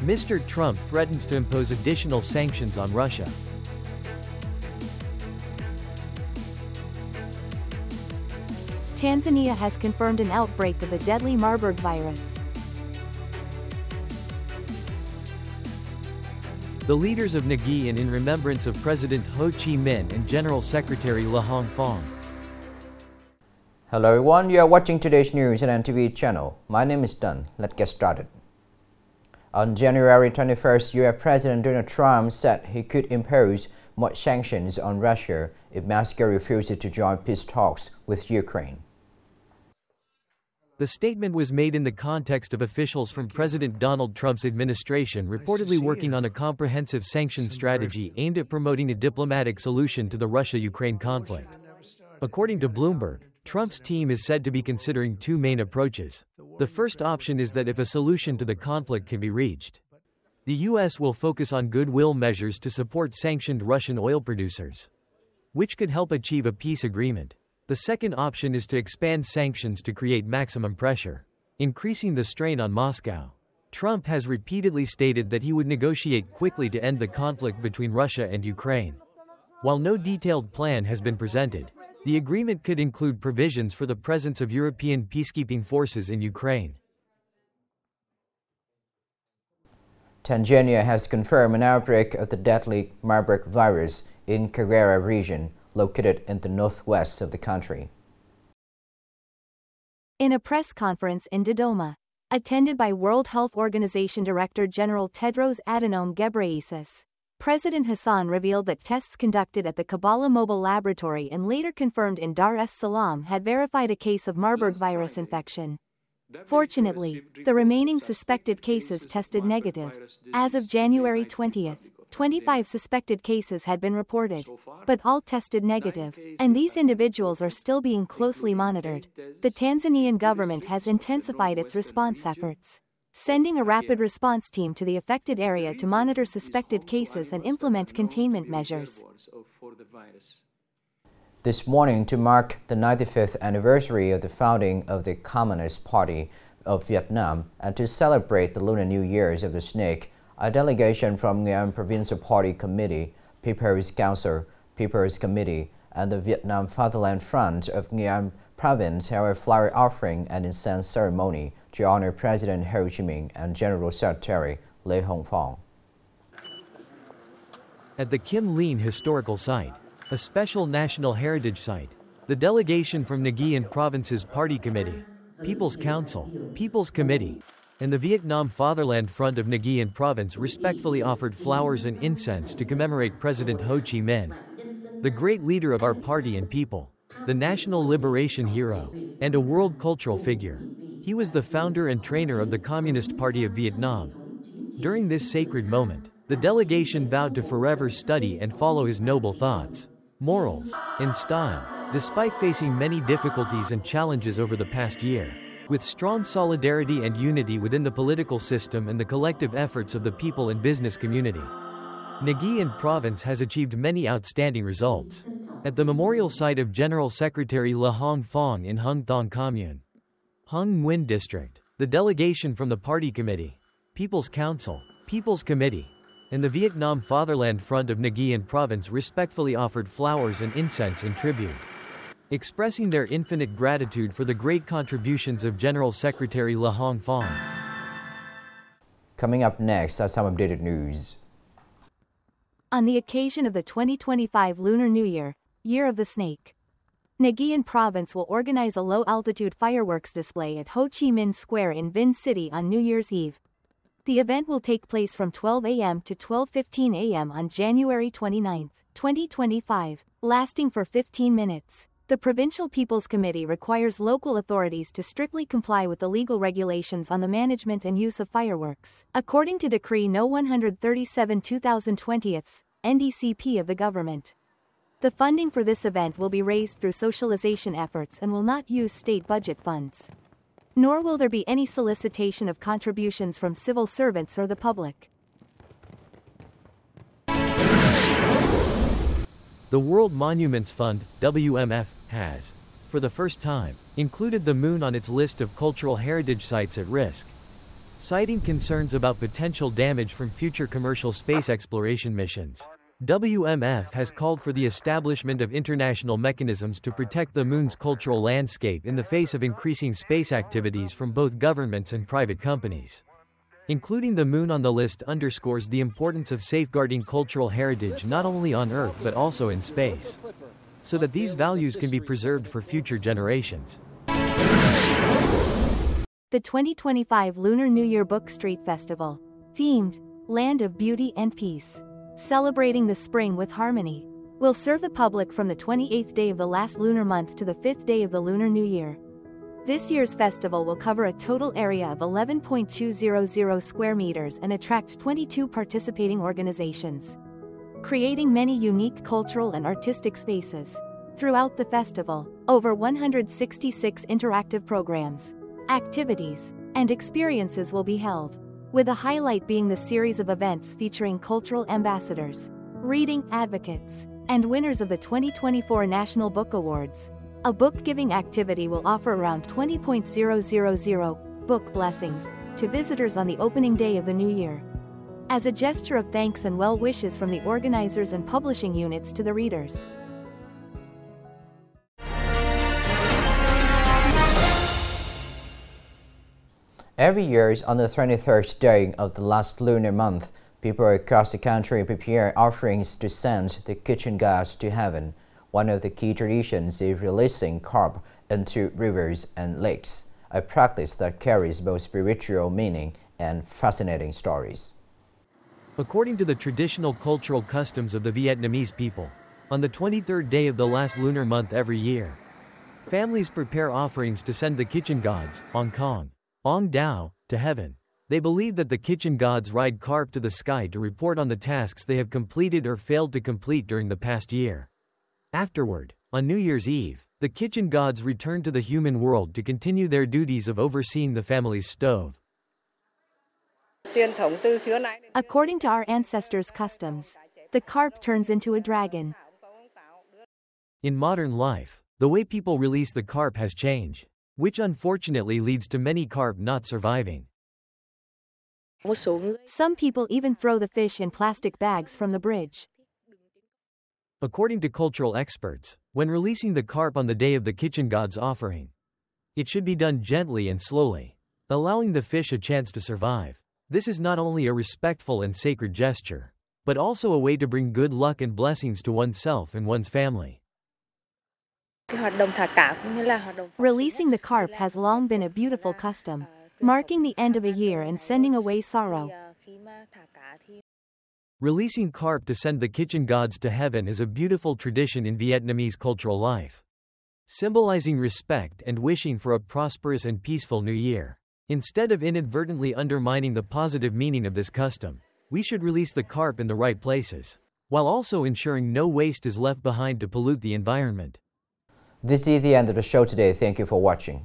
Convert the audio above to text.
Mr. Trump threatens to impose additional sanctions on Russia. Tanzania has confirmed an outbreak of the deadly Marburg virus. The leaders of Nghệ An in remembrance of President Ho Chi Minh and General Secretary Phong. Hello everyone, you are watching today's news on NTV channel. My name is Đăng. Let's get started. On January 21st, US President Donald Trump said he could impose more sanctions on Russia if Moscow refuses to join peace talks with Ukraine. The statement was made in the context of officials from President Donald Trump's administration reportedly working on a comprehensive sanctions strategy aimed at promoting a diplomatic solution to the Russia-Ukraine conflict. According to Bloomberg, Trump's team is said to be considering two main approaches. The first option is that if a solution to the conflict can be reached, the U.S. will focus on goodwill measures to support sanctioned Russian oil producers, which could help achieve a peace agreement. The second option is to expand sanctions to create maximum pressure, increasing the strain on Moscow. Trump has repeatedly stated that he would negotiate quickly to end the conflict between Russia and Ukraine. While no detailed plan has been presented, the agreement could include provisions for the presence of European peacekeeping forces in Ukraine. Tanzania has confirmed an outbreak of the deadly Marburg virus in Kagera region, located in the northwest of the country. In a press conference in Dodoma, attended by World Health Organization Director General Tedros Adhanom Ghebreyesus, President Hassan revealed that tests conducted at the Kabbalah Mobile Laboratory and later confirmed in Dar es Salaam had verified a case of Marburg virus infection. Fortunately, the remaining suspected cases tested negative. As of January 20th, 25 suspected cases had been reported, but all tested negative, and these individuals are still being closely monitored. The Tanzanian government has intensified its response efforts, sending a rapid response team to the affected area to monitor suspected cases and implement containment measures. This morning, to mark the 95th anniversary of the founding of the Communist Party of Vietnam and to celebrate the Lunar New Year's of the Snake, a delegation from Nghệ An Provincial Party Committee, People's Council, People's Committee, and the Vietnam Fatherland Front of Nghệ An Province held a flower offering and incense ceremony to honor President Ho Chi Minh and General Secretary Phong. At the Kim Lien Historical Site, a special national heritage site, the delegation from Nghệ An Province's Party Committee, People's Council, People's Committee, and the Vietnam Fatherland Front of Nghệ An Province respectfully offered flowers and incense to commemorate President Ho Chi Minh, the great leader of our party and people, the national liberation hero, and a world cultural figure. He was the founder and trainer of the Communist Party of Vietnam. During this sacred moment, the delegation vowed to forever study and follow his noble thoughts, morals, and style, despite facing many difficulties and challenges over the past year. With strong solidarity and unity within the political system and the collective efforts of the people and business community, Nghệ An Province has achieved many outstanding results. At the memorial site of General Secretary Phong in Hung Thong Commune, Hung Nguyen District, the delegation from the Party Committee, People's Council, People's Committee, and the Vietnam Fatherland Front of Nghệ An Province respectfully offered flowers and incense in tribute, expressing their infinite gratitude for the great contributions of General Secretary Phong. Coming up next are some updated news. On the occasion of the 2025 Lunar New Year, Year of the Snake, Nghệ An Province will organize a low-altitude fireworks display at Ho Chi Minh Square in Vinh City on New Year's Eve. The event will take place from 12 a.m. to 12:15 a.m. on January 29, 2025, lasting for 15 minutes. The Provincial People's Committee requires local authorities to strictly comply with the legal regulations on the management and use of fireworks, according to Decree No. 137/2020, NDCP of the government. The funding for this event will be raised through socialization efforts and will not use state budget funds. Nor will there be any solicitation of contributions from civil servants or the public. The World Monuments Fund, WMF, has, for the first time, included the Moon on its list of cultural heritage sites at risk. citing concerns about potential damage from future commercial space exploration missions. WMF has called for the establishment of international mechanisms to protect the Moon's cultural landscape in the face of increasing space activities from both governments and private companies. Including the Moon on the list underscores the importance of safeguarding cultural heritage not only on Earth but also in space, so that these values can be preserved for future generations. The 2025 Lunar New Year Book Street Festival, themed Land of Beauty and Peace, celebrating the spring with harmony, will serve the public from the 28th day of the last lunar month to the 5th day of the Lunar New Year. This year's festival will cover a total area of 11.200 square meters and attract 22 participating organizations, creating many unique cultural and artistic spaces. Throughout the festival, over 166 interactive programs, activities, and experiences will be held, with a highlight being the series of events featuring cultural ambassadors, reading advocates, and winners of the 2024 National Book Awards. A book-giving activity will offer around 20,000 book blessings to visitors on the opening day of the new year, as a gesture of thanks and well wishes from the organizers and publishing units to the readers. Every year, on the 23rd day of the last lunar month, people across the country prepare offerings to send the kitchen gods to heaven. One of the key traditions is releasing carp into rivers and lakes, a practice that carries both spiritual meaning and fascinating stories. According to the traditional cultural customs of the Vietnamese people, on the 23rd day of the last lunar month every year, families prepare offerings to send the kitchen gods, Ong Dao, to heaven. They believe that the kitchen gods ride Carp to the sky to report on the tasks they have completed or failed to complete during the past year. Afterward, on New Year's Eve, the kitchen gods return to the human world to continue their duties of overseeing the family's stove. According to our ancestors' customs, the carp turns into a dragon. In modern life, the way people release the carp has changed, which unfortunately leads to many carp not surviving. Some people even throw the fish in plastic bags from the bridge. According to cultural experts, when releasing the carp on the day of the kitchen god's offering, it should be done gently and slowly, allowing the fish a chance to survive. This is not only a respectful and sacred gesture, but also a way to bring good luck and blessings to oneself and one's family. Releasing the carp has long been a beautiful custom, marking the end of a year and sending away sorrow. Releasing carp to send the kitchen gods to heaven is a beautiful tradition in Vietnamese cultural life, symbolizing respect and wishing for a prosperous and peaceful new year. Instead of inadvertently undermining the positive meaning of this custom, we should release the carp in the right places, while also ensuring no waste is left behind to pollute the environment. This is the end of the show today. Thank you for watching.